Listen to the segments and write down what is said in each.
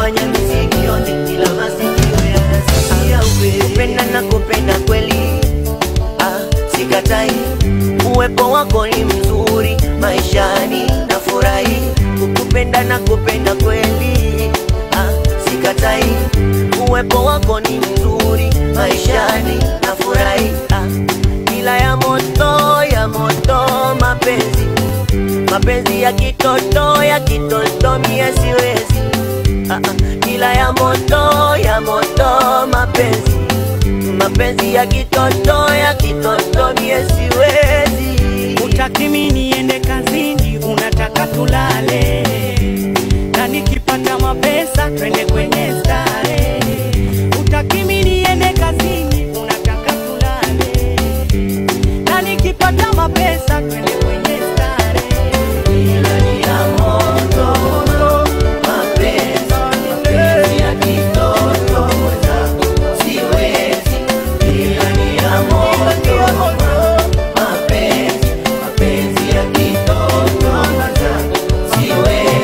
kufanya nisikione ila masikio yanasikia ukweli. Kupenda na kupenda kweli, sikatai. Uwepo wako ni mzuri maishani na furahi. Kupenda na kupenda kweli, sikatai. Uwepo wako ni mzuri maishani na furahi. Ila ya moto mapenzi, mapenzi ya kitoto mie siwezi. Ila ya moto mapenzi, mapenzi ya kitoto mie siwezi. Utaki mimi niende kazini, unataka tulale, na nikipata mapesa twende kwenye stare. Utaki mimi niende kazini, unataka tulale, na nikipata mapesa twende kwenye stare. Ila ni ya moto mapenzi, mapenzi ya kitoto siwezi. Ila ni ya moto mapenzi, mapenzi ya kitoto siwezi.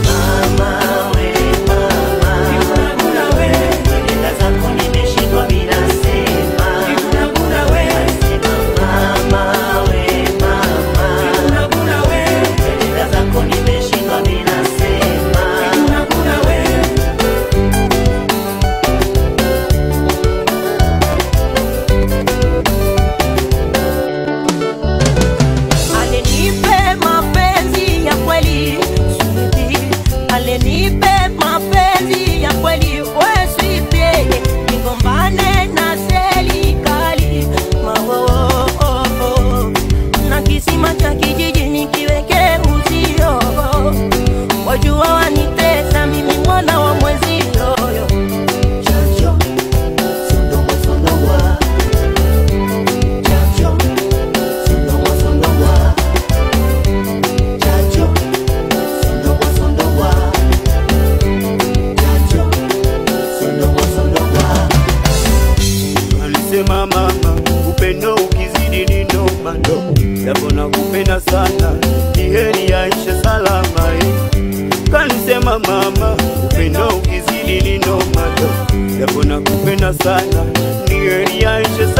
Mama we mama, nenda zako nimeshindwa bila sema. Mama we mama, nenda zako nimeshindwa bila sema. Alenipe mapenzi ya kweli sweetie, alenipe mapenzi ya kweli we sweetie. Nigombane na serikali na kisima cha kijiji nikiweke uzio. Wajua wanitesa mimi mwana wa mwezio. Chacho sondowa, chacho sondowa, chacho sondowa, chacho sondowa. Alisema mama, upendo ukizidi ni noma ndo, japo nakupenda sana, ni heri yaishe salama. Kalisema mama, upendo ukizidi ni noma ndo, japo nakupenda sana, ni heri yaishe